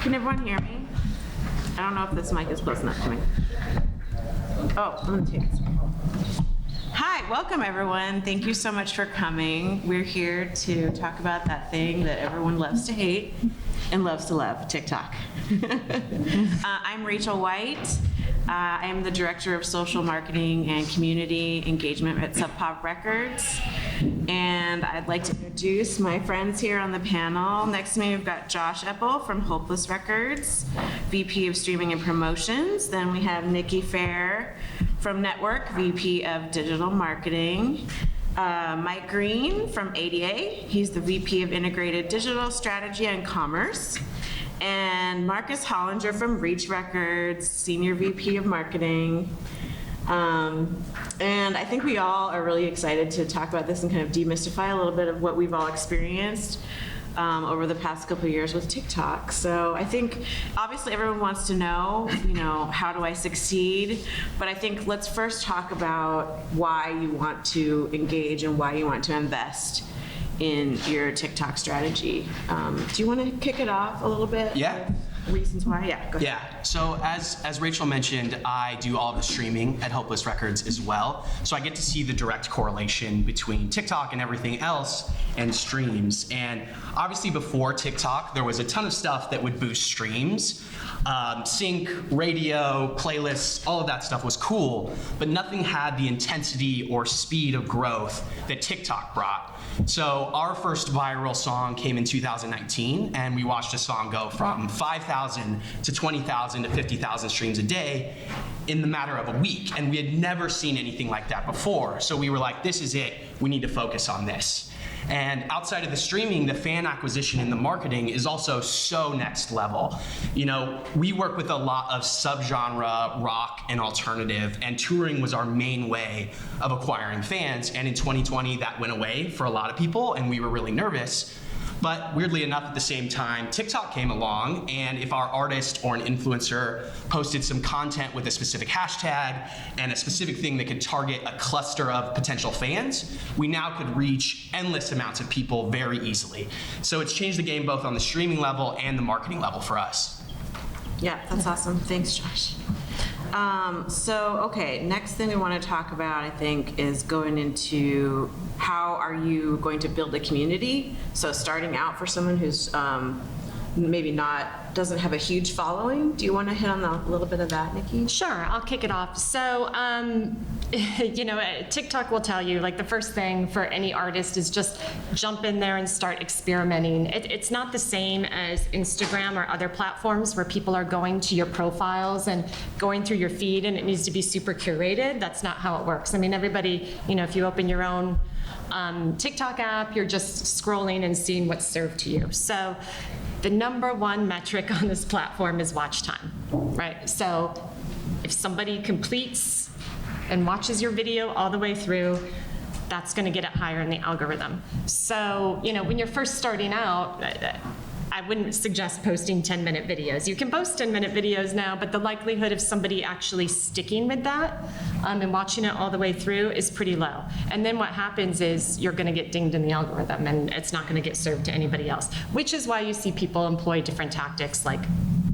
Can everyone hear me? I don't know if this mic is close enough to me. Oh, I'm gonna take this. Hi, welcome everyone. Thank you so much for coming. We're here to talk about that thing that everyone loves to hate and loves to love, TikTok. I'm Rachel White. I am the Director of Social Marketing and Community Engagement at Sub Pop Records. And I'd like to introduce my friends here on the panel. Next to me, we've got Josh Epple from Hopeless Records, VP of Streaming and Promotions. Then we have Nikki Fair from Nettwerk, VP of Digital Marketing. Mike Greene from ADA. He's the VP of Integrated Digital Strategy and Commerce. And Marcus Hollinger from Reach Records, Senior VP of Marketing. And I think we all are really excited to talk about this and kind of demystify a little bit of what we've all experienced over the past couple of years with TikTok. So I think obviously everyone wants to know, how do I succeed? But I think let's first talk about why you want to engage and why you want to invest in your TikTok strategy. Do you want to kick it off a little bit? Yeah. Reasons why? Yeah, go ahead. Yeah, so as Rachel mentioned, I do all of the streaming at Hopeless Records as well. So I get to see the direct correlation between TikTok and everything else and streams. And obviously before TikTok, there was a ton of stuff that would boost streams. Sync, radio, playlists, all of that stuff was cool, but nothing had the intensity or speed of growth that TikTok brought. So our first viral song came in 2019, and we watched a song go from 5,000 to 20,000 to 50,000 streams a day in the matter of a week. And we had never seen anything like that before. So we were like, this is it. We need to focus on this. And outside of the streaming, the fan acquisition and the marketing is also so next level. We work with a lot of subgenre rock and alternative, and touring was our main way of acquiring fans. And in 2020, that went away for a lot of people, and we were really nervous. But weirdly enough, at the same time, TikTok came along, and if our artist or an influencer posted some content with a specific hashtag and a specific thing that could target a cluster of potential fans, we now could reach endless amounts of people very easily. So it's changed the game both on the streaming level and the marketing level for us. Yeah, that's awesome. Thanks, Josh. Okay, next thing we want to talk about, I think, is going into how are you going to build a community? So starting out for someone who's maybe doesn't have a huge following. Do you want to hit on a little bit of that, Nikki? Sure, I'll kick it off. So, TikTok will tell you, the first thing for any artist is just jump in there and start experimenting. It's not the same as Instagram or other platforms where people are going to your profiles and going through your feed and it needs to be super curated. That's not how it works. I mean, everybody, if you open your own TikTok app, you're just scrolling and seeing what's served to you. So the number one metric on this platform is watch time, right? So if somebody completes and watches your video all the way through, that's going to get it higher in the algorithm. So, when you're first starting out, I wouldn't suggest posting 10-minute videos. You can post 10-minute videos now, but the likelihood of somebody actually sticking with that and watching it all the way through is pretty low. And then what happens is you're going to get dinged in the algorithm and it's not going to get served to anybody else, which is why you see people employ different tactics like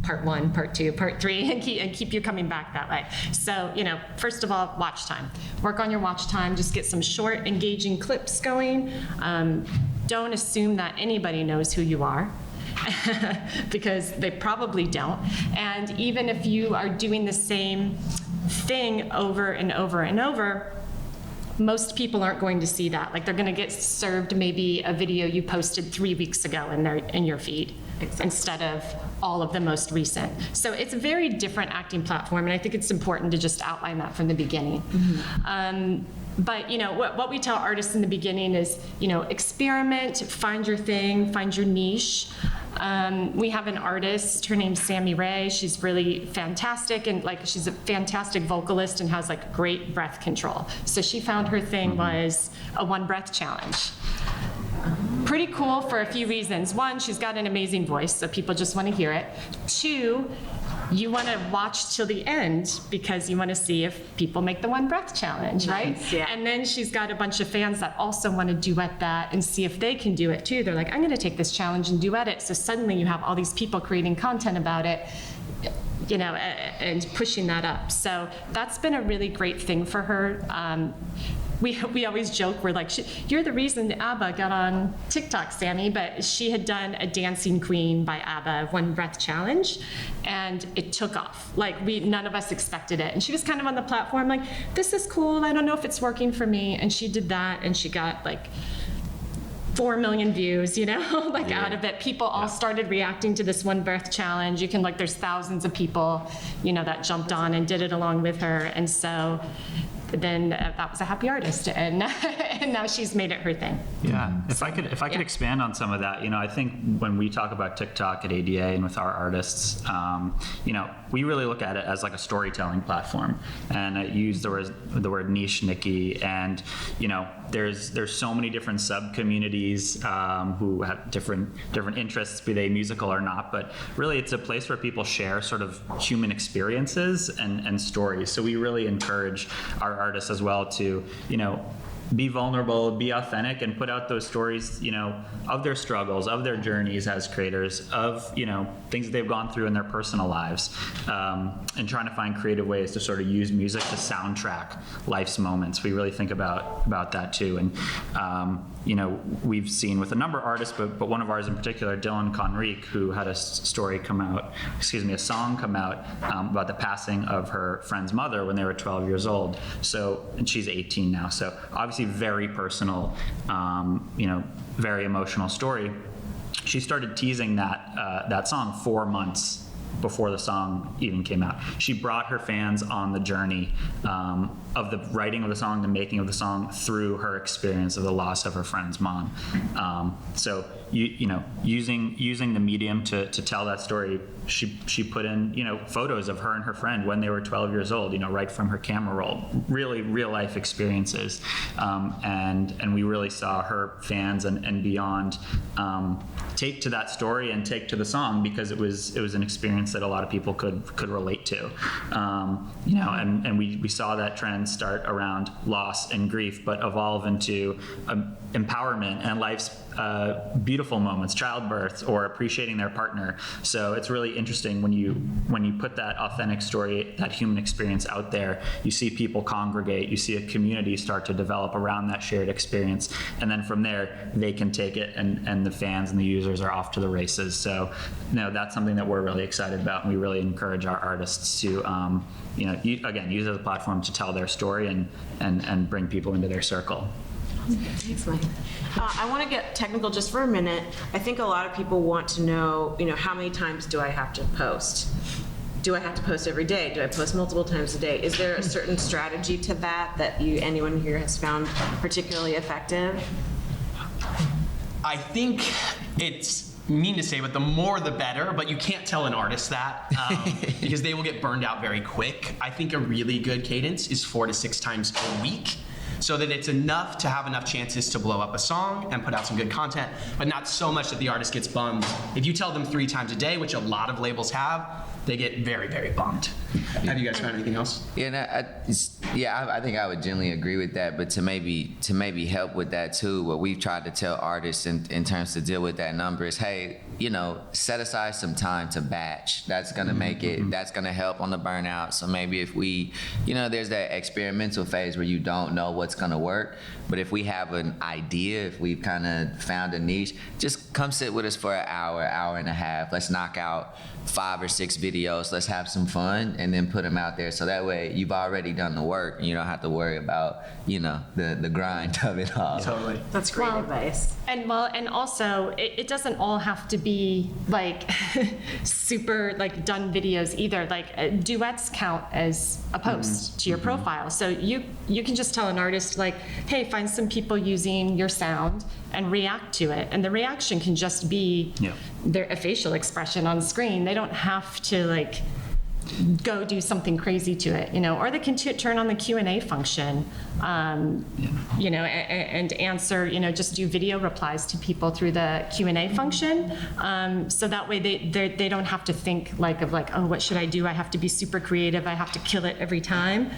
part 1, part 2, part 3, and keep you coming back that way. So, first of all, watch time. Work on your watch time. Just get some short, engaging clips going. Don't assume that anybody knows who you are. Because they probably don't. And even if you are doing the same thing over and over and over, most people aren't going to see that. They're going to get served maybe a video you posted 3 weeks ago in your feed. Exactly. Instead of all of the most recent. So it's a very different acting platform, and I think it's important to just outline that from the beginning. Mm-hmm. But what we tell artists in the beginning is, experiment, find your thing, find your niche. We have an artist, her name's Sammy Ray. She's really fantastic, and she's a fantastic vocalist and has great breath control. So she found her thing was a 1 breath challenge. Pretty cool for a few reasons. One, she's got an amazing voice, so people just want to hear it. Two, you want to watch till the end because you want to see if people make the one breath challenge, right? Nice, yeah. And then she's got a bunch of fans that also want to duet that and see if they can do it too. They're like, I'm going to take this challenge and duet it. So suddenly you have all these people creating content about it, you know, and pushing that up. So that's been a really great thing for her. We always joke, we're like, you're the reason ABBA got on TikTok, Sammy, but she had done a Dancing Queen by ABBA One Breath Challenge, and it took off. Like, none of us expected it. And she was kind of on the platform like, this is cool, I don't know if it's working for me. And she did that, and she got like 4 million views, you know, like out of it. People all started reacting to this One Breath Challenge. You can, like, there's thousands of people, you know, that jumped on and did it along with her. And so then that was a happy artist, and and now she's made it her thing. Yeah, if I could expand on some of that, you know, I think when we talk about TikTok at ADA and with our artists, you know, we really look at it as like a storytelling platform, and I use the word niche, Nikki, and you know, there's so many different sub communities who have different interests, be they musical or not, but really it's a place where people share sort of human experiences and stories. So we really encourage our artists as well to, you know, be vulnerable, be authentic, and put out those stories, you know, of their struggles, of their journeys as creators, of, you know, things that they've gone through in their personal lives, and trying to find creative ways to sort of use music to soundtrack life's moments. We really think about that too. And, you know, we've seen with a number of artists, but one of ours in particular, Dylan Conrique, who had a song come out about the passing of her friend's mother when they were 12 years old. So, and she's 18 now. So obviously very personal, you know, very emotional story. She started teasing that song 4 months before the song even came out. She brought her fans on the journey of the writing of the song, the making of the song, through her experience of the loss of her friend's mom. So you know, using the medium to tell that story, she put in, you know, photos of her and her friend when they were 12 years old, you know, right from her camera roll, really real life experiences, and we really saw her fans and beyond take to that story and take to the song because it was an experience that a lot of people could relate to, you know, and we saw that trend start around loss and grief, but evolve into empowerment and life's beautiful moments, childbirth, or appreciating their partner. So it's really interesting when you put that authentic story, that human experience out there, you see people congregate, you see a community start to develop around that shared experience, and then from there they can take it and the fans and the users are off to the races. So, you know, that's something that we're really excited about, and we really encourage our artists to you know, again, use it as a platform to tell their story and bring people into their circle. Thanks, Mike. I want to get technical just for a minute. I think a lot of people want to know, you know, how many times do I have to post? Do I have to post every day? Do I post multiple times a day? Is there a certain strategy to that anyone here has found particularly effective? I think it's mean to say, but the more the better, but you can't tell an artist that because they will get burned out very quick. I think a really good cadence is 4 to 6 times a week, so that it's enough to have enough chances to blow up a song and put out some good content, but not so much that the artist gets bummed. If you tell them 3 times a day, which a lot of labels have, they get very, very bummed. Have you guys found anything else? Yeah, I think I would generally agree with that, but to maybe help with that too, what we've tried to tell artists in terms to deal with that number is, hey, you know, set aside some time to batch. That's gonna make it, that's gonna help on the burnout. So maybe if we, you know, there's that experimental phase where you don't know what's gonna work, but if we have an idea, if we've kind of found a niche, just come sit with us for an hour and a half. Let's knock out 5 or 6 videos. Let's have some fun and then put them out there. So that way you've already done the work and you don't have to worry about, you know, the grind of it all. Totally. That's great advice. And also, it doesn't all have to be like super like done videos either. Like duets count as a post to your profile. So you can just tell an artist like, hey, find some people using your sound and react to it. And the reaction can just be a facial expression on screen. They don't have to like go do something crazy to it, you know, or they can turn on the Q&A function you know, and answer, you know, just do video replies to people through the Q&A function. So that way they don't have to think of oh, what should I do? I have to be super creative. I have to kill it every time,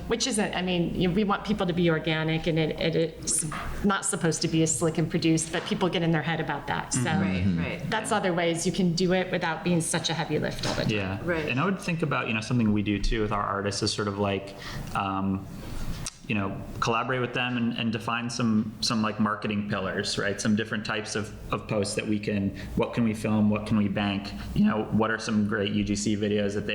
which isn't, I mean, you know, we want people to be organic, and it's not supposed to be as slick and produced, but people get in their head about that. So Right. that's other ways you can do it without being such a heavy lift all the time. Yeah. Right. And I would think about, you know, something we do too with our artists is sort of like, you know, collaborate with them and define some like marketing pillars, right? Some different types of posts that what can we film, what can we bank, you know, what are some great UGC videos that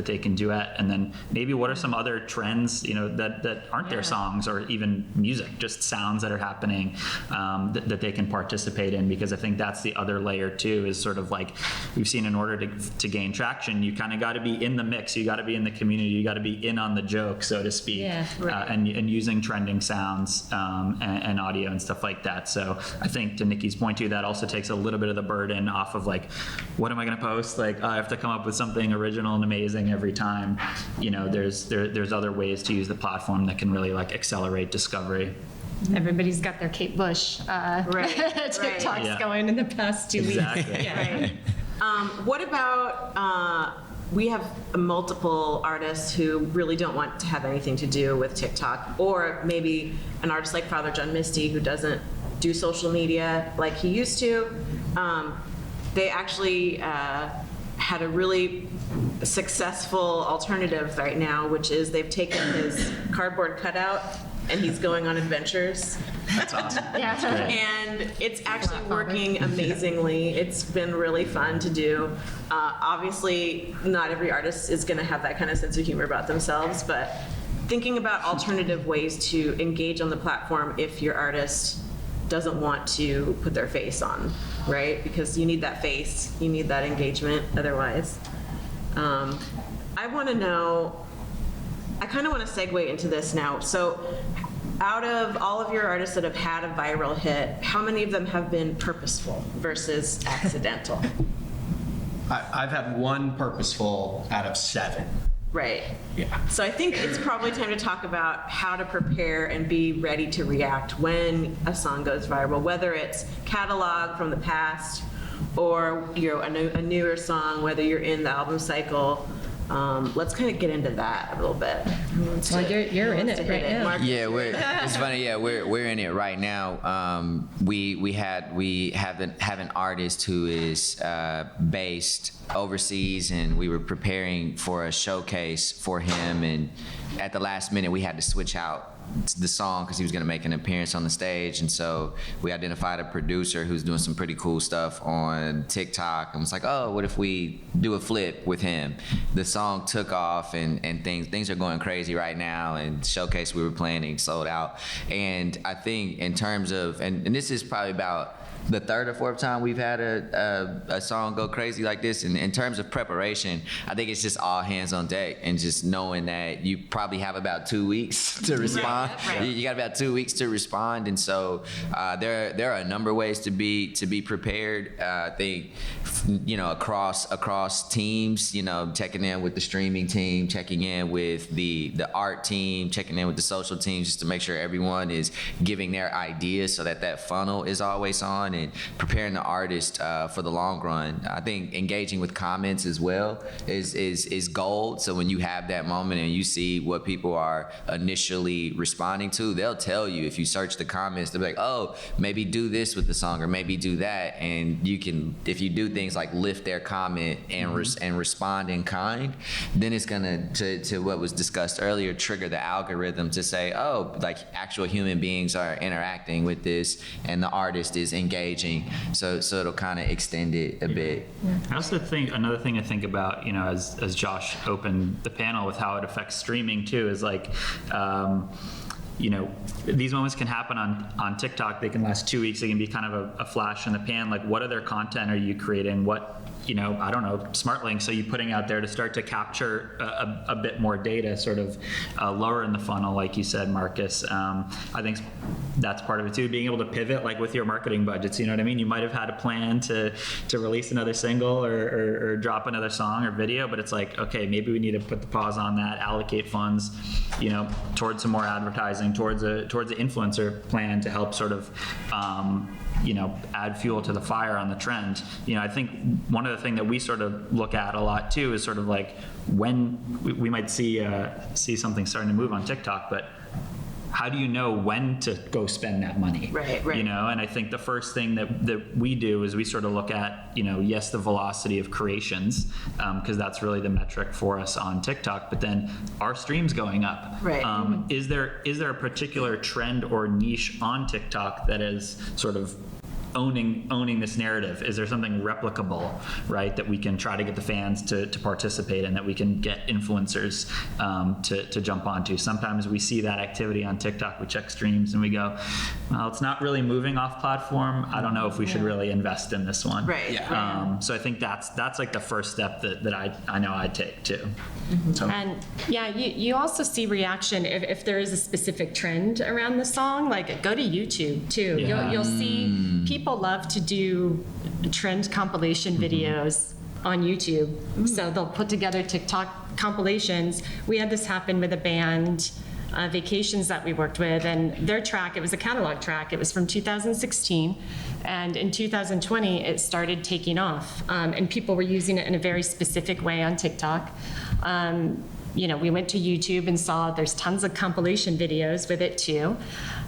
they can duet, and then maybe what are some other trends, you know, that aren't their songs or even music, just sounds that are happening that they can participate in, because I think that's the other layer too, is sort of like we've seen in order to gain traction, you kind of got to be in the mix, you got to be in the community, you got to be in on the joke, so to speak. Yeah, right. And using trending sounds and audio and stuff like that. So I think to Nikki's point too, that also takes a little bit of the burden off of like, what am I going to post? Like, I have to come up with something original and amazing every time. You know, there's other ways to use the platform that can really like accelerate discovery. Everybody's got their Kate Bush TikToks Yeah. going in the past 2 weeks. Exactly. Right. What about, we have multiple artists who really don't want to have anything to do with TikTok, or maybe an artist like Father John Misty who doesn't do social media like he used to. They actually had a really successful alternative right now, which is they've taken his cardboard cutout and he's going on adventures. That's awesome. Yeah. That's great. And it's actually working amazingly. It's been really fun to do. Obviously, not every artist is going to have that kind of sense of humor about themselves, but thinking about alternative ways to engage on the platform if your artist doesn't want to put their face on, right? Because you need that face, you need that engagement otherwise. I want to know, I kind of want to segue into this now. So out of all of your artists that have had a viral hit, how many of them have been purposeful versus accidental? I've had one purposeful out of 7. Right. Yeah. So I think it's probably time to talk about how to prepare and be ready to react when a song goes viral, whether it's catalog from the past or, you know, a newer song, whether you're in the album cycle. Let's kind of get into that a little bit. Well, you're in it right now. Marcus? Yeah, it's funny. Yeah, we're in it right now. We have an artist who is based overseas, and we were preparing for a showcase for him, and at the last minute we had to switch out the song because he was going to make an appearance on the stage, and so we identified a producer who's doing some pretty cool stuff on TikTok, and was like, oh, what if we do a flip with him? The song took off, and things are going crazy right now, and showcase we were planning sold out. And I think in terms of, and this is probably about the third or fourth time we've had a song go crazy like this. And in terms of preparation, I think it's just all hands on deck, and just knowing that you probably have about 2 weeks to respond. Right. You got about 2 weeks to respond, and so there are a number of ways to be prepared. I think, you know, across teams, you know, checking in with the streaming team, checking in with the art team, checking in with the social teams, just to make sure everyone is giving their ideas so that funnel is always on, and preparing the artist for the long run. I think engaging with comments as well is gold. So when you have that moment and you see what people are initially responding to, they'll tell you. If you search the comments, they'll be like, oh, maybe do this with the song, or maybe do that. And you can, if you do things like lift their comment and respond in kind, then it's gonna, to what was discussed earlier, trigger the algorithm to say, oh, like actual human beings are interacting with this, and the artist is engaging. So it'll kind of extend it a bit. I also think another thing to think about, you know, as Josh opened the panel with how it affects streaming too, is like, you know, these moments can happen on TikTok. They can last 2 weeks. They can be kind of a flash in the pan. Like, what other content are you creating? What I don't know, smart links are you putting out there to start to capture a bit more data, sort of lower in the funnel, like you said, Marcus. I think that's part of it too, being able to pivot, like with your marketing budgets, you know what I mean? You might have had a plan to release another single or drop another song or video, but it's like, okay, maybe we need to put the pause on that, allocate funds, towards some more advertising, towards an influencer plan to help sort of, add fuel to the fire on the trend. I think one of the things that we sort of look at a lot too is sort of like when we might see something starting to move on TikTok, but how do you know when to go spend that money? Right. And I think the first thing that we do is we sort of look at, yes, the velocity of creations, because that's really the metric for us on TikTok, but then are streams going up? Right. Is there a particular trend or niche on TikTok that is sort of owning this narrative? Is there something replicable, right, that we can try to get the fans to participate in, that we can get influencers to jump onto? Sometimes we see that activity on TikTok, we check streams and we go, well, it's not really moving off platform. I don't know if we should really invest in this one. Right. Yeah. So I think that's like the first step that I know I'd take too. So. And yeah, you also see reaction if there is a specific trend around the song. Like, go to YouTube too. Yeah. You'll see people love to do trend compilation videos on YouTube. So they'll put together TikTok compilations. We had this happen with a band, Vacations, that we worked with, and their track, it was a catalog track. It was from 2016, and in 2020 it started taking off, and people were using it in a very specific way on TikTok. We went to YouTube and saw there's tons of compilation videos with it too.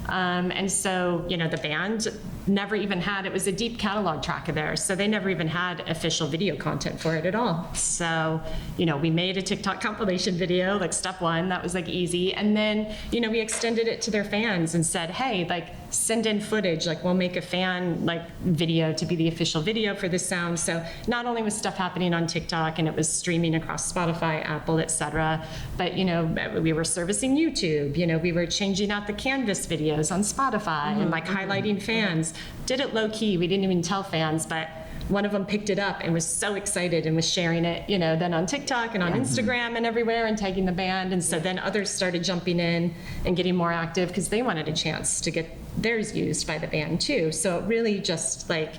And so, the band never even had, it was a deep catalog track of theirs, so they never even had official video content for it at all. So, we made a TikTok compilation video, like step one, that was like easy. And then, we extended it to their fans and said, hey, like send in footage, like we'll make a fan like video to be the official video for this sound. So not only was stuff happening on TikTok and it was streaming across Spotify, Apple, etc., but we were servicing YouTube, we were changing out the Canvas videos on Spotify and like highlighting fans. Did it low key, we didn't even tell fans, but one of them picked it up and was so excited and was sharing it, then on TikTok and on Instagram and everywhere and tagging the band. And so then others started jumping in and getting more active because they wanted a chance to get theirs used by the band too. So it really just like,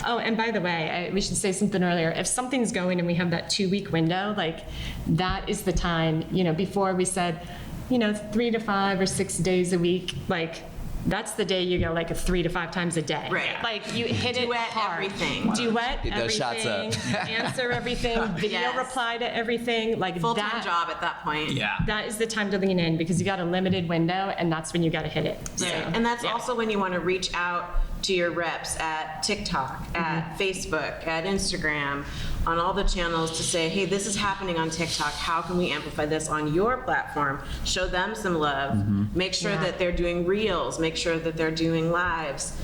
oh, and by the way, we should say something earlier. If something's going and we have that 2-week window, like that is the time, before we said, 3 to 5 or 6 days a week, like that's the day you go like 3 to 5 times a day. Right. Like you hit it Duet hard. everything. Duet Get those shots everything. up. Answer everything. Video Yes. reply to everything. Like Full-time that. job at that point. Yeah. That is the time to lean in because you got a limited window and that's when you got to hit it. So, Right. And that's also when you want to reach out to your reps at TikTok, at Facebook, at Instagram, on all the channels to say, hey, this is happening on TikTok. How can we amplify this on your platform? Show them some love. Make sure that they're doing reels. Make sure that they're doing lives.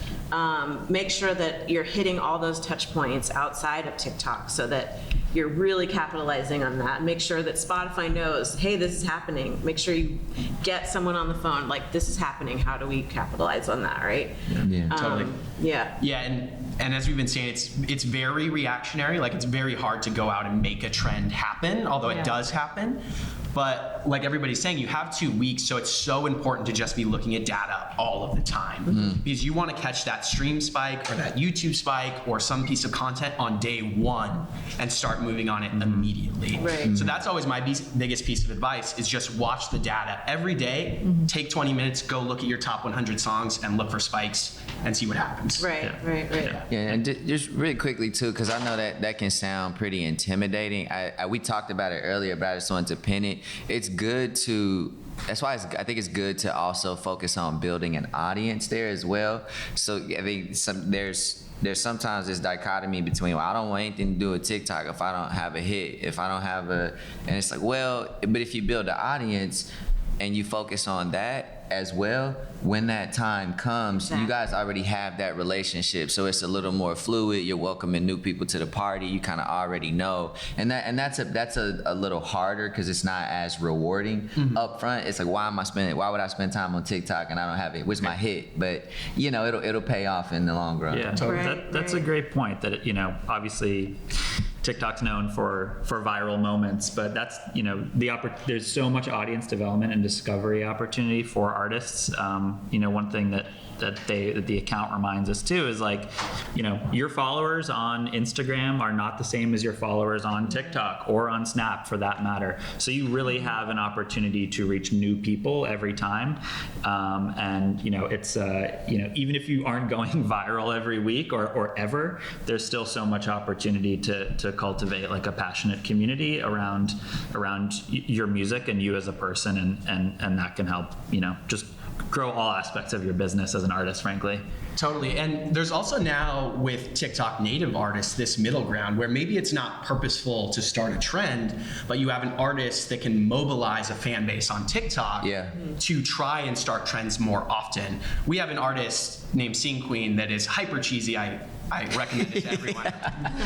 Make sure that you're hitting all those touch points outside of TikTok so that you're really capitalizing on that. Make sure that Spotify knows, hey, this is happening. Make sure you get someone on the phone, like, this is happening. How do we capitalize on that, right? Yeah. Totally. Yeah. Yeah, and as we've been saying, it's very reactionary. Like, it's very hard to go out and make a trend happen, although it does happen. But like everybody's saying, you have 2 weeks, so it's so important to just be looking at data all of the time. Because you want to catch that stream spike or that YouTube spike or some piece of content on day one and start moving on it immediately. Right. So that's always my biggest piece of advice is just watch the data every day. Take 20 minutes, go look at your top 100 songs and look for spikes and see what happens. Right. Yeah, and just really quickly too, because I know that can sound pretty intimidating. We talked about it earlier, but I just wanted to pin it. It's good to. That's why I think it's good to also focus on building an audience there as well. So I think there's sometimes this dichotomy between, well, I don't want anything to do with TikTok if I don't have a hit, if I don't have and it's like, well, but if you build an audience and you focus on that as well, when that time comes, you guys already have that relationship, so it's a little more fluid. You're welcoming new people to the party. You kind of already know, and that's a little harder because it's not as rewarding up front. It's like, why would I spend time on TikTok and I don't have it? What's my hit? But it'll pay off in the long run. Yeah, Right, that's right. a great point. That obviously, TikTok's known for viral moments, but that's, there's so much audience development and discovery opportunity for artists. One thing that the account reminds us too is like, your followers on Instagram are not the same as your followers on TikTok or on Snap for that matter. So you really have an opportunity to reach new people every time. And it's even if you aren't going viral every week or ever, there's still so much opportunity to cultivate like a passionate community around your music and you as a person, and that can help just grow all aspects of your business as an artist, frankly. Totally. And there's also now with TikTok native artists this middle ground where maybe it's not purposeful to start a trend, but you have an artist that can mobilize a fan base on TikTok to try and start trends more often. We have an artist named Sing Queen that is hyper cheesy. I recommend it to everyone.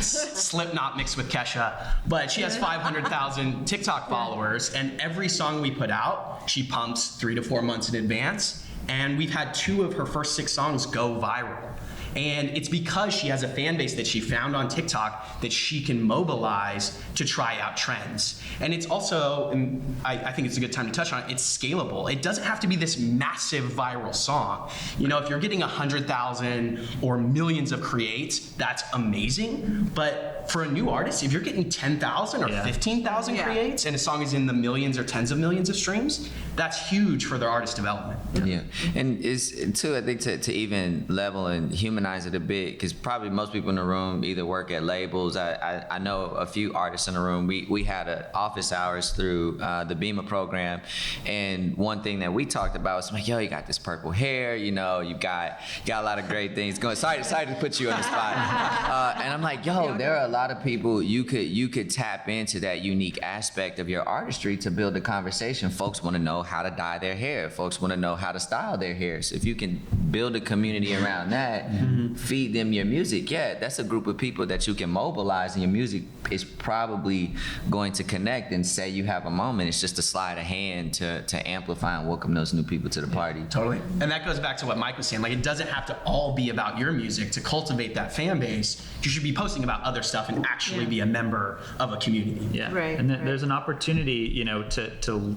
Slipknot mixed with Kesha. But she has 500,000 TikTok followers, and every song we put out, she pumps 3 to 4 months in advance. And we've had 2 of her first 6 songs go viral. And it's because she has a fan base that she found on TikTok that she can mobilize to try out trends. And it's also, and I think it's a good time to touch on it, it's scalable. It doesn't have to be this massive viral song. If you're getting 100,000 or millions of creates, that's amazing. But for a new artist, if you're getting 10,000 or 15,000 creates and a song is in the millions or tens of millions of streams, that's huge for their artist development. Yeah, and it's too, I think to even level and humanize it a bit, because probably most people in the room either work at labels. I know a few artists in the room. We had office hours through the Beamer program, and one thing that we talked about was like, yo, you got this purple hair, you got a lot of great things going. Sorry to put you on the spot. And I'm like, yo, there are a lot of people you could tap into that unique aspect of your artistry to build a conversation. Folks want to know how to dye their hair. Folks want to know how to style their hair. So if you can build a community around that, feed them your music, that's a group of people that you can mobilize, and your music is probably going to connect. And say you have a moment, it's just a sleight of hand to amplify and welcome those new people to the party. Totally. And that goes back to what Mike was saying. Like, it doesn't have to all be about your music to cultivate that fan base. You should be posting about other stuff and actually be a member of a community. Yeah. Right. And there's an opportunity, to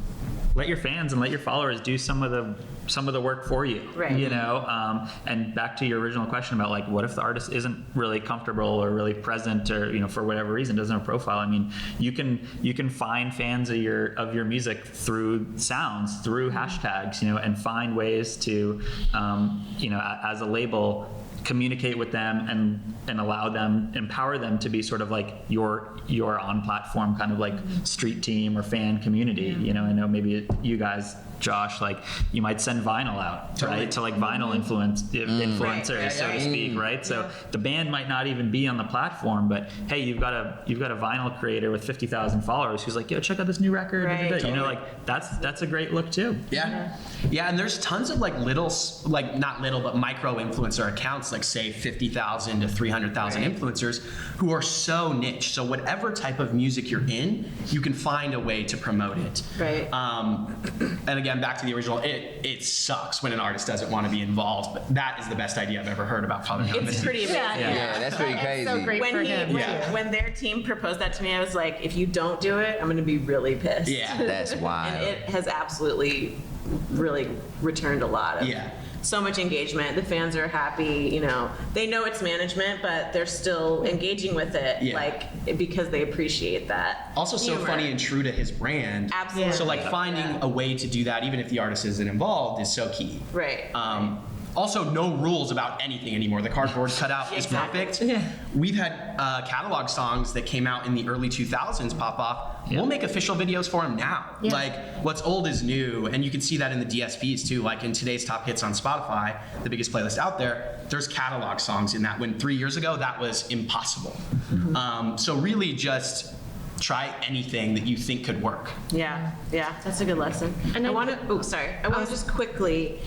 let your fans and let your followers do some of the work for you. Right. And back to your original question about like, what if the artist isn't really comfortable or really present, or for whatever reason doesn't have a profile? I mean, you can find fans of your music through sounds, through hashtags, and find ways to, as a label, communicate with them and empower them to be sort of like your on platform kind of like street team or fan community. I know maybe you guys, Josh, like you might send vinyl out, right? To like vinyl influencers, so to speak, right? So the band might not even be on the platform, but hey, you've got a vinyl creator with 50,000 followers who's like, yo, check out this new record. Right. Like that's a great look too. Yeah, and there's tons of like not little, but micro influencer accounts, like say 50,000 to 300,000 influencers who are so niche. So whatever type of music you're in, you can find a way to promote it. Right. And again, back to the original, it sucks when an artist doesn't want to be involved, but that is the best idea I've ever heard about following on It's this. pretty amazing. Yeah, that's pretty crazy. It's so great for him. When their team proposed that to me, I was like, if you don't do it, I'm going to be really pissed. Yeah. That's wild. And it has absolutely really returned a lot of so much engagement. The fans are happy, they know it's management, but they're still engaging with it, because they appreciate that. Also so humor. funny and true to his brand. Absolutely. So like finding a way to do that, even if the artist isn't involved, is so key. Right. Also, no rules about anything anymore. The cardboard cutout is perfect. Yeah. We've had catalog songs that came out in the early 2000s pop off. Yeah. We'll make official videos for them now. Yeah. Like, what's old is new, and you can see that in the DSPs too. Like in today's top hits on Spotify, the biggest playlist out there, there's catalog songs in that, when 3 years ago that was impossible. So really just try anything that you think could work. Yeah, that's a good lesson. And I want to just quickly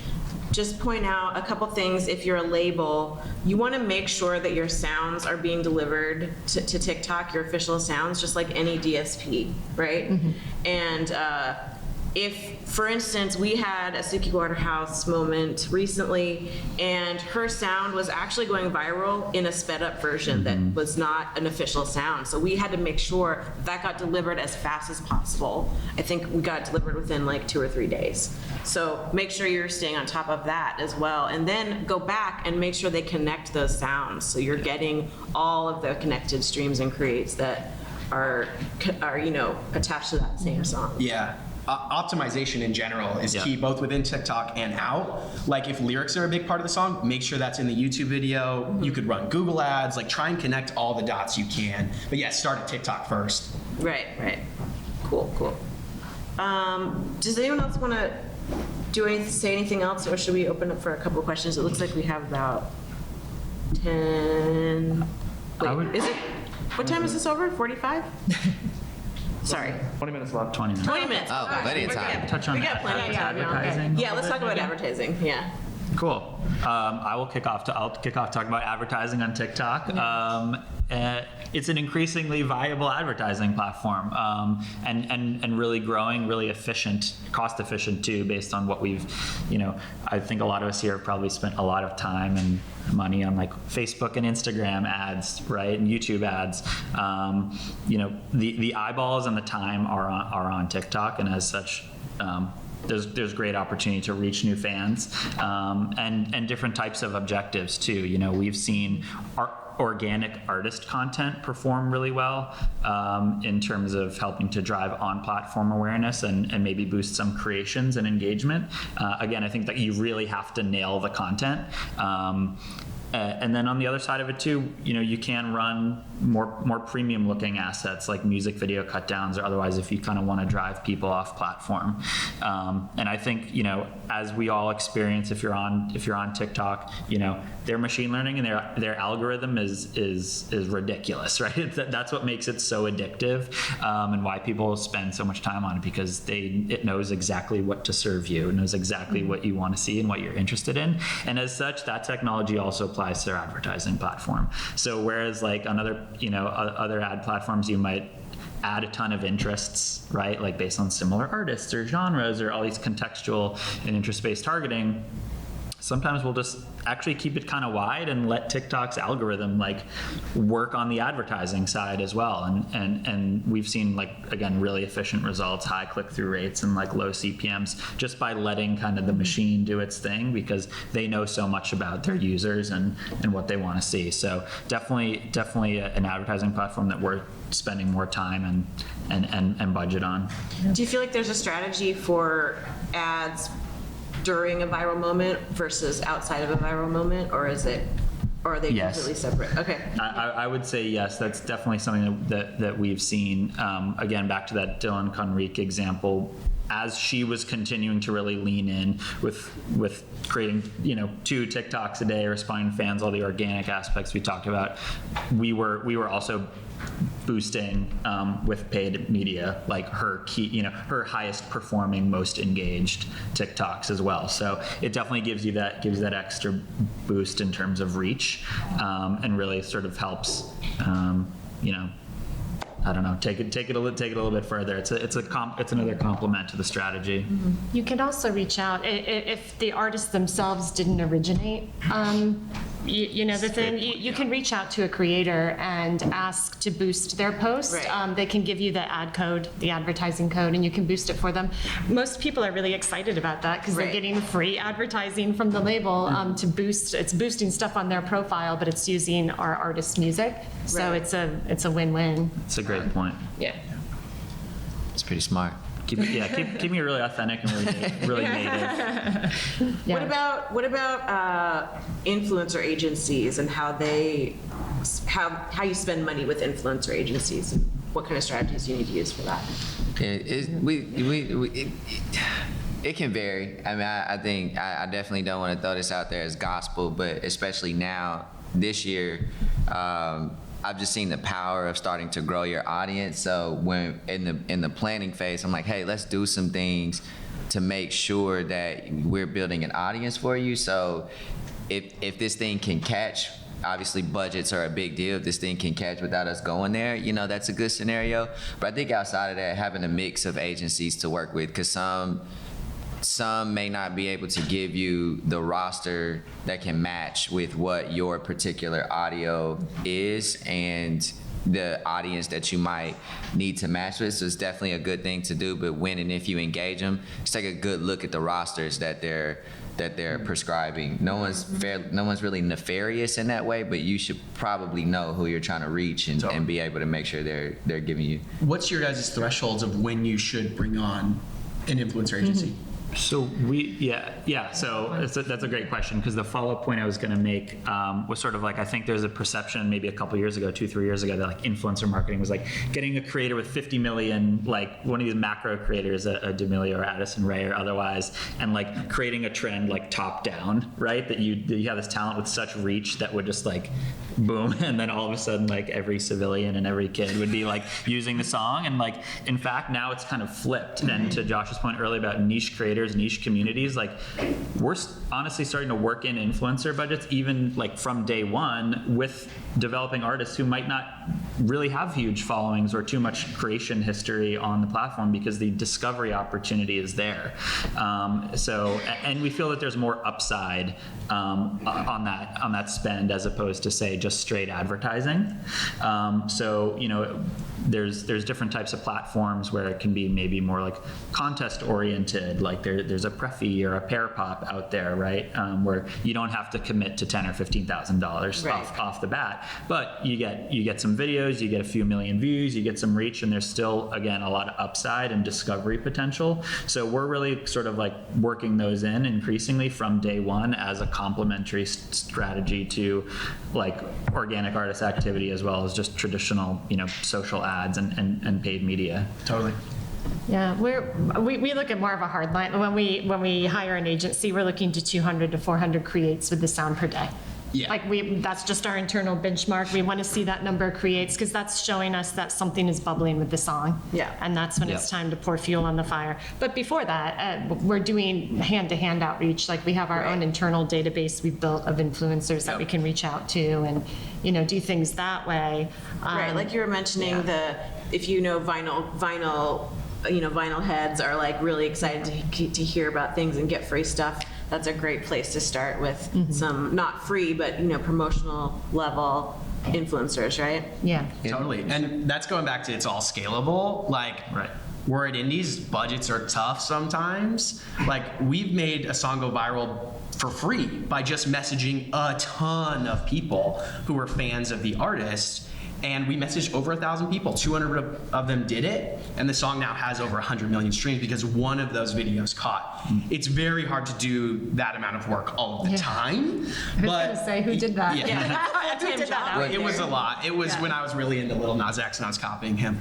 point out a couple things. If you're a label, you want to make sure that your sounds are being delivered to TikTok, your official sounds, just like any DSP, right? And if, for instance, we had a Suki Waterhouse moment recently, and her sound was actually going viral in a sped up version that was not an official sound. So we had to make sure that got delivered as fast as possible. I think we got it delivered within like 2 or 3 days. So make sure you're staying on top of that as well. And then go back and make sure they connect those sounds. So you're getting all of the connected streams and creates that are attached to that same song. Yeah. Optimization in general is key, both within TikTok and out. Like if lyrics are a big part of the song, make sure that's in the YouTube video. You could run Google ads, like try and connect all the dots you can. But yeah, start at TikTok first. Right. Cool. Does anyone else want to say anything else, or should we open up for a couple of questions? It looks like we have about 10. Wait, is it? What time is this over? 45? Sorry. 20 minutes left. 20 minutes. 20 minutes. Oh, plenty of time. Touch on We got plenty of time. advertising. Yeah, let's talk about advertising. Yeah. Cool. I will kick off. I'll kick off talking about advertising on TikTok. It's an increasingly viable advertising platform, and really growing, really efficient, cost efficient too, based on what we've, I think a lot of us here have probably spent a lot of time and money on like Facebook and Instagram ads, right, and YouTube ads. The eyeballs and the time are on TikTok, and as such, there's great opportunity to reach new fans, and different types of objectives too. We've seen organic artist content perform really well in terms of helping to drive on-platform awareness and maybe boost some creations and engagement. Again, I think that you really have to nail the content. And then on the other side of it too, you can run more premium looking assets like music video cut downs or otherwise if you kind of want to drive people off platform. And I think, as we all experience, if you're on TikTok, their machine learning and their algorithm is ridiculous, right? That's what makes it so addictive, and why people spend so much time on it, because it knows exactly what to serve you. It knows exactly what you want to see and what you're interested in. And as such, that technology also applies to their advertising platform. So whereas like on other ad platforms, you might add a ton of interests, right? Like based on similar artists or genres or all these contextual and interest-based targeting. Sometimes we'll just actually keep it kind of wide and let TikTok's algorithm like work on the advertising side as well. And we've seen again, really efficient results, high click-through rates and low CPMs just by letting kind of the machine do its thing, because they know so much about their users and what they want to see. So definitely an advertising platform that we're spending more time and budget on. Do you feel like there's a strategy for ads during a viral moment versus outside of a viral moment, or are they completely separate? Okay. I would say yes. That's definitely something that we've seen. Again, back to that Dylan Conrique example. As she was continuing to really lean in with creating 2 TikToks a day, responding to fans, all the organic aspects we talked about, we were also boosting with paid media, like her key, her highest performing, most engaged TikToks as well. So it definitely gives you that extra boost in terms of reach, and really sort of helps, I don't know, take it a little bit further. It's another complement to the strategy. You can also reach out if the artists themselves didn't originate. The thing, you can reach out to a creator and ask to boost their post. Right. They can give you the ad code, the advertising code, and you can boost it for them. Most people are really excited about that because they're getting free advertising from the label to boost. It's boosting stuff on their profile, but it's using our artist's music. So it's a win-win. It's a great point. Yeah. It's pretty smart. Keep me really authentic and really native. Yeah. What about influencer agencies and how you spend money with influencer agencies, and what kind of strategies you need to use for that? It can vary. I mean, I think I definitely don't want to throw this out there as gospel, but especially now, this year, I've just seen the power of starting to grow your audience. So when in the planning phase, I'm like, hey, let's do some things to make sure that we're building an audience for you. So if this thing can catch obviously budgets are a big deal. If this thing can catch without us going there, you know, that's a good scenario. But I think outside of that, having a mix of agencies to work with, because some may not be able to give you the roster that can match with what your particular audio is and the audience that you might need to match with. So it's definitely a good thing to do. But when and if you engage them, just take a good look at the rosters that they're prescribing. No one's really nefarious in that way, but you should probably know who you're trying to reach and be able to make sure they're giving you. What's your guys' thresholds of when you should bring on an influencer agency? So so that's a great question, because the follow-up point I was going to make was sort of like, I think there's a perception maybe a couple years ago, 2-3 years ago, that like influencer marketing was like getting a creator with 50 million, like one of these macro creators, a D'Amelio or Addison Rae or otherwise, and like creating a trend like top down, right? That you have this talent with such reach that would just like boom, and then all of a sudden like every civilian and every kid would be like using the song. And like, in fact, now it's kind of flipped. And to Josh's point earlier about niche creators, niche communities, like we're honestly starting to work in influencer budgets even like from day one with developing artists who might not really have huge followings or too much creation history on the platform, because the discovery opportunity is there. And we feel that there's more upside on that spend as opposed to, say, just straight advertising. So you know, there's different types of platforms where it can be maybe more like contest oriented, like there's a Preffy or a Pear Pop out there, right? Where you don't have to commit to $10,000 or $15,000 off the bat, but you get some videos, you get a few million views, you get some reach, and there's still, again, a lot of upside and discovery potential. So we're really sort of like working those in increasingly from day one as a complementary strategy to like organic artist activity, as well as just traditional, you know, social ads and paid media. Totally. Yeah, we look at more of a hard line. When we hire an agency, we're looking to 200 to 400 creates with the sound per day. Yeah. Like that's just our internal benchmark. We want to see that number of creates, because that's showing us that something is bubbling with the song. Yeah. And that's when it's time to pour fuel on the fire. But before that, we're doing hand-to-hand outreach. Like we have our own internal database we've built of influencers that we can reach out to and, you know, do things that way. Right, like you were mentioning, if you know vinyl heads are like really excited to hear about things and get free stuff. That's a great place to start with some, not free, but, you know, promotional level influencers, right? Yeah. Totally. And that's going back to, it's all scalable. Like, we're at indies, budgets are tough sometimes. Like, we've made a song go viral for free by just messaging a ton of people who were fans of the artist. And we messaged over 1,000 people. 200 of them did it, and the song now has over 100 million streams because one of those videos caught. It's very hard to do that amount of work all the time. I was going to say, who did that? Yeah. Who did that? It was a lot. It was when I was really into Lil Nas X and I was copying him.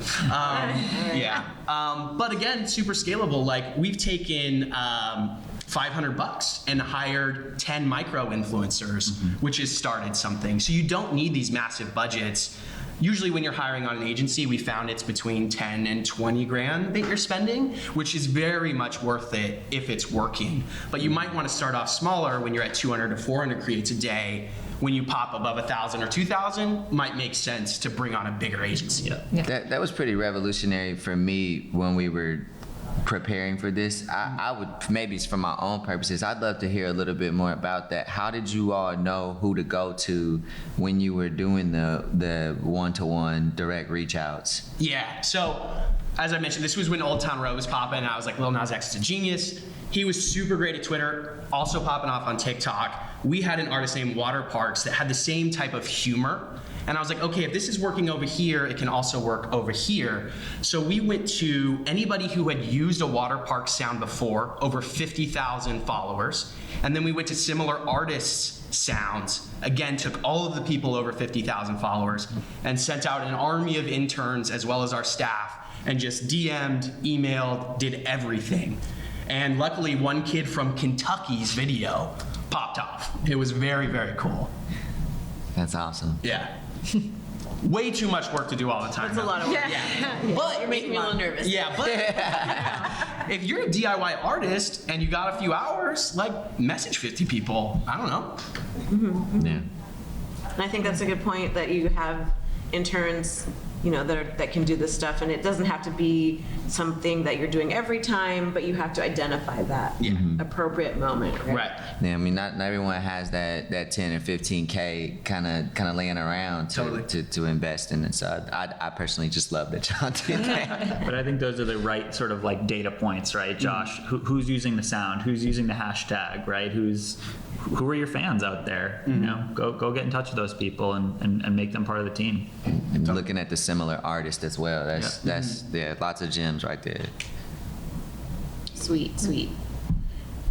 But again, super scalable. Like, we've taken $500 and hired 10 micro influencers, which has started something. So you don't need these massive budgets. Usually when you're hiring on an agency, we found it's between 10 and 20 grand that you're spending, which is very much worth it if it's working. But you might want to start off smaller when you're at 200 to 400 creates a day. When you pop above 1,000 or 2,000, might make sense to bring on a bigger agency. That was pretty revolutionary for me when we were preparing for this. I would, maybe it's for my own purposes, I'd love to hear a little bit more about that. How did you all know who to go to when you were doing the one-to-one direct reach outs? Yeah, so as I mentioned, this was when Old Town Road was popping, and I was like, Lil Nas X is a genius. He was super great at Twitter, also popping off on TikTok. We had an artist named Water Parks that had the same type of humor. And I was like, okay, if this is working over here, it can also work over here. So we went to anybody who had used a Water Park sound before, over 50,000 followers. And then we went to similar artists' sounds, again, took all of the people over 50,000 followers and sent out an army of interns as well as our staff and just DM'd, emailed, did everything. And luckily, one kid from Kentucky's video popped off. It was very, very cool. That's awesome. Yeah. Way too much work to do all the time. That's a lot of work. But You're making me a little nervous. Yeah, but if you're a DIY artist and you got a few hours, like, message 50 people. I don't know. Yeah. And I think that's a good point, that you have interns, that can do this stuff, and it doesn't have to be something that you're doing every time, but you have to identify that appropriate moment, right? Right. Yeah, I mean, not everyone has that 10 or 15K kind of laying around to invest in it. So I personally just love that y'all did that. But I think those are the right sort of like data points, right, Josh? Who's using the sound? Who's using the hashtag, right? Who are your fans out there? Go get in touch with those people and make them part of the team. And looking at the similar artists as well. That's lots of gems right there. Sweet.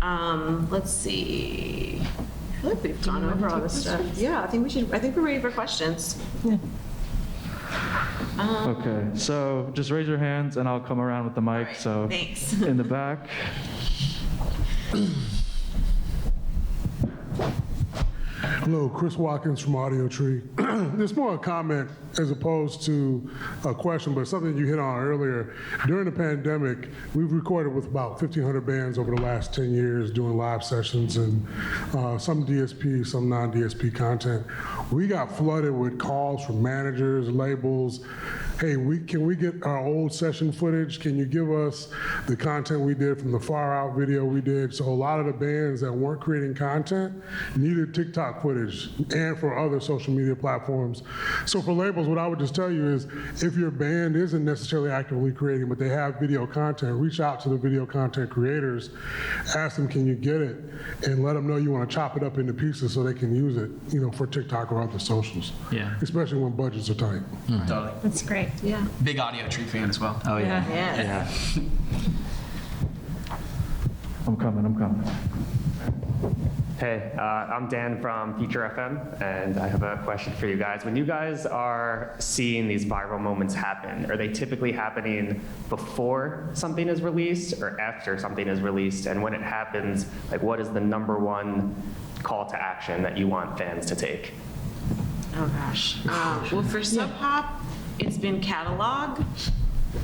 Let's see. I feel like we've gone over all this stuff. Yeah, I think we're ready for questions. Yeah. Okay, so just raise your hands and I'll come around with the mic. Right, So thanks. in the back. Hello, Chris Watkins from Audio Tree. It's more a comment as opposed to a question, but something you hit on earlier. During the pandemic, we've recorded with about 1,500 bands over the last 10 years doing live sessions and some DSP, some non-DSP content. We got flooded with calls from managers, labels. Hey, can we get our old session footage? Can you give us the content we did from the Far Out video we did? So a lot of the bands that weren't creating content needed TikTok footage and for other social media platforms. So for labels, what I would just tell you is if your band isn't necessarily actively creating, but they have video content, reach out to the video content creators, ask them, can you get it? And let them know you want to chop it up into pieces so they can use it, for TikTok or other socials. Yeah. Especially when budgets are tight. Totally. That's great. Yeah. Big Audio Tree fan as well. Oh yeah. Yeah. I'm coming. Hey, I'm Dan from Future FM, and I have a question for you guys. When you guys are seeing these viral moments happen, are they typically happening before something is released or after something is released? And when it happens, what is the #1 call to action that you want fans to take? Oh gosh. Well, for Sub Pop, it's been catalog.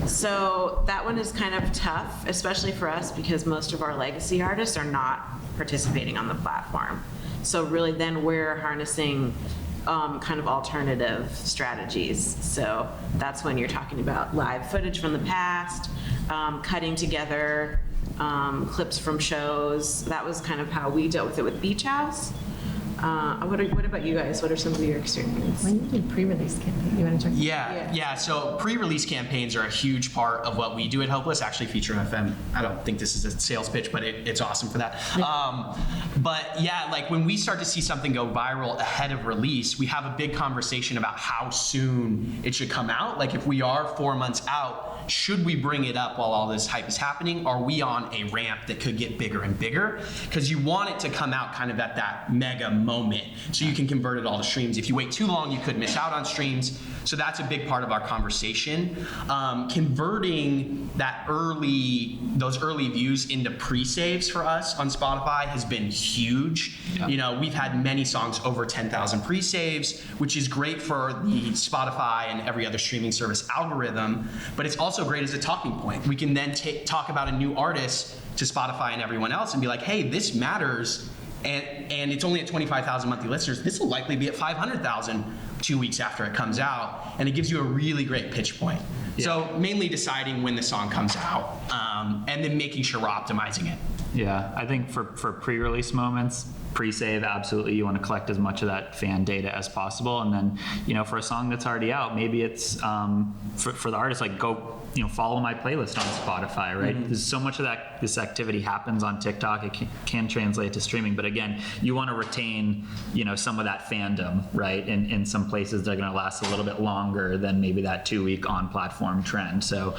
So that one is kind of tough, especially for us because most of our legacy artists are not participating on the platform. So really then we're harnessing kind of alternative strategies. So that's when you're talking about live footage from the past, cutting together clips from shows. That was kind of how we dealt with it with Beach House. What about you guys? What are some of your experiences? When you did pre-release campaign, you want to talk? Yeah. So pre-release campaigns are a huge part of what we do at Hopeless. Actually, Feature FM. I don't think this is a sales pitch, but it's awesome for that. But yeah, when we start to see something go viral ahead of release, we have a big conversation about how soon it should come out. If we are 4 months out, should we bring it up while all this hype is happening? Are we on a ramp that could get bigger and bigger? Because you want it to come out kind of at that mega moment so you can convert it all to streams. If you wait too long, you could miss out on streams. So that's a big part of our conversation. Converting those early views into pre-saves for us on Spotify has been huge. Yeah. We've had many songs over 10,000 pre-saves, which is great for the Spotify and every other streaming service algorithm, but it's also great as a talking point. We can then talk about a new artist to Spotify and everyone else and be like, hey, this matters. And it's only at 25,000 monthly listeners. This will likely be at 500,000 2 weeks after it comes out, and it gives you a really great pitch point. Yeah. So mainly deciding when the song comes out, and then making sure we're optimizing it. Yeah, I think for pre-release moments, pre-save, absolutely, you want to collect as much of that fan data as possible, and then for a song that's already out, maybe it's for the artist, go follow my playlist on Spotify, right? Mm-hmm. There's so much of this activity happens on TikTok. It can translate to streaming, but again, you want to retain, some of that fandom, right? In some places, they're going to last a little bit longer than maybe that 2-week on-platform trend. So,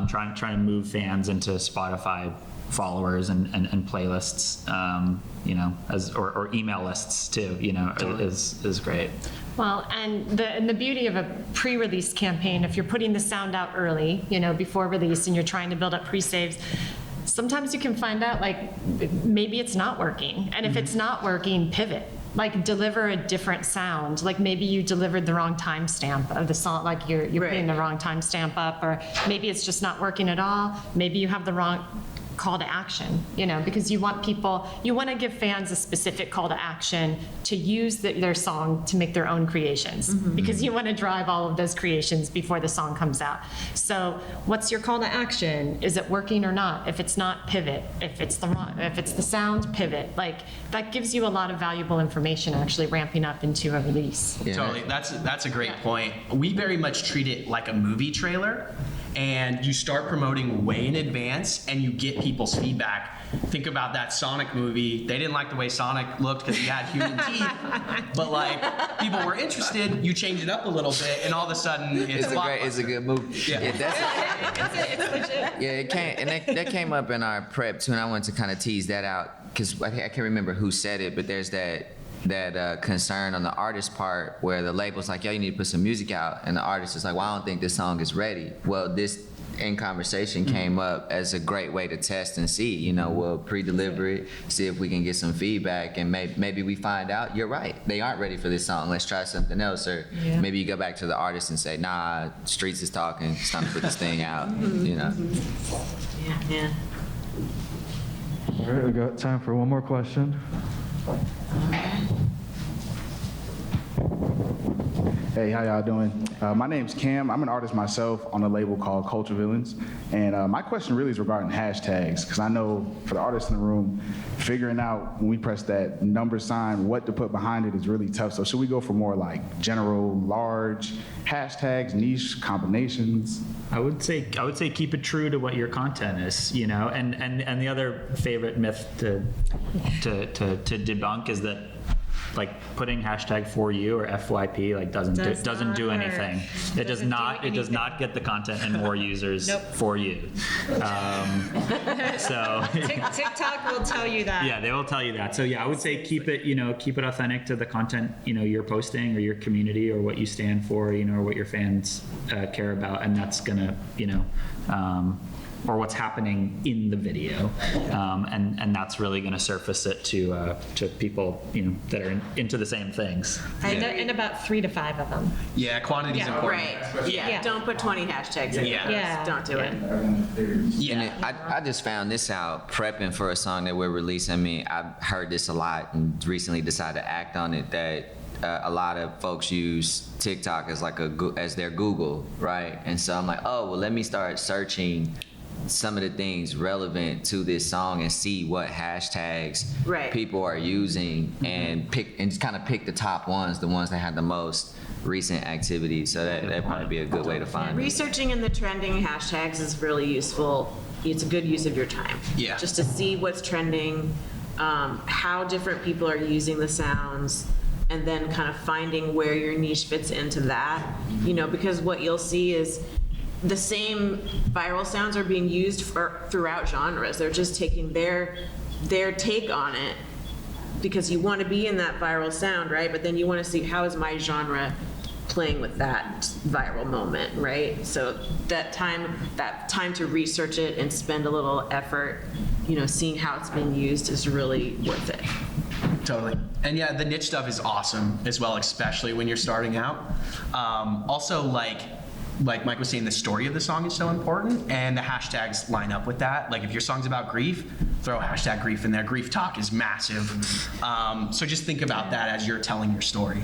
trying to move fans into Spotify followers and playlists, or email lists too, is great. Well, and the beauty of a pre-release campaign, if you're putting the sound out early, before release, and you're trying to build up pre-saves, sometimes you can find out maybe it's not working, and if it's not working, pivot. Deliver a different sound. Maybe you delivered the wrong timestamp of the song. You're putting the wrong timestamp up, or maybe it's just not working at all. Maybe you have the wrong call to action, because you want to give fans a specific call to action to use their song to make their own creations, because you want to drive all of those creations before the song comes out. So what's your call to action? Is it working or not? If it's not, pivot. If it's the sound, pivot. Like, that gives you a lot of valuable information actually ramping up into a release. Yeah. Totally, that's a great point. We very much treat it like a movie trailer, and you start promoting way in advance, and you get people's feedback. Think about that Sonic movie. They didn't like the way Sonic looked because he had human teeth, but like people were interested. You change it up a little bit, and all of a sudden It's a good movie. Yeah. It came, and that came up in our prep too, and I wanted to kind of tease that out because I can't remember who said it, but there's that concern on the artist part where the label's like, yo, you need to put some music out, and the artist is like, well, I don't think this song is ready. Well, this in conversation came up as a great way to test and see, we'll pre-deliver it, see if we can get some feedback, and maybe we find out you're right, they aren't ready for this song, let's try something else. Or maybe you go back to the artist and say, nah, Streets is talking, it's time to put this thing out. Yeah. All right, we got time for one more question. Hey, how y'all doing? My name's Cam. I'm an artist myself on a label called Culture Villains. And my question really is regarding hashtags, because I know for the artists in the room, figuring out when we press that number sign, what to put behind it is really tough. So should we go for more like general, large hashtags, niche combinations? I would say keep it true to what your content is, and the other favorite myth to debunk is that like putting hashtag for you or FYP like doesn't do anything. It does not get the content and more users for you. So TikTok will tell you that. Yeah, they will tell you that. So yeah, I would say keep it authentic to the content you're posting or your community or what you stand for, or what your fans care about, and that's gonna or what's happening in the video, and that's really going to surface it to people that are into the same things. And about 3 to 5 of them. Yeah, quantity is important. Right. Yeah. Don't put 20 hashtags in. Yeah. Don't do it. Yeah. And I just found this out prepping for a song that we're releasing. I mean, I've heard this a lot and recently decided to act on it, that a lot of folks use TikTok as their Google, right? And so I'm like, oh, well, let me start searching some of the things relevant to this song and see what hashtags people are using, and just kind of pick the top ones, the ones that have the most recent activity. So that'd probably be a good way to find it. Researching in the trending hashtags is really useful. It's a good use of your time. Yeah. Just to see what's trending, how different people are using the sounds, and then kind of finding where your niche fits into that. Because what you'll see is the same viral sounds are being used throughout genres. They're just taking their take on it, because you want to be in that viral sound, right? But then you want to see, how is my genre playing with that viral moment, right? So that time to research it and spend a little effort, seeing how it's being used is really worth it. Totally. And yeah, the niche stuff is awesome as well, especially when you're starting out. Also, like Mike was saying, the story of the song is so important, and the hashtags line up with that. Like if your song's about grief, throw hashtag grief in there. Grief talk is massive. So just think about that as you're telling your story.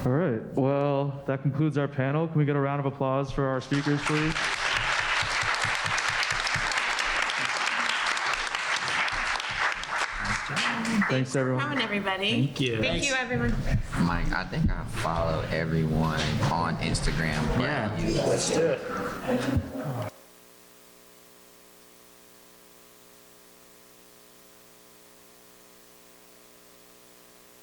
All right, well, that concludes our panel. Can we get a round of applause for our speakers, please? Thanks, everyone. Coming, everybody. Thank you. Thank you, everyone. Mike, I think I follow everyone on Instagram. Yeah, let's do it.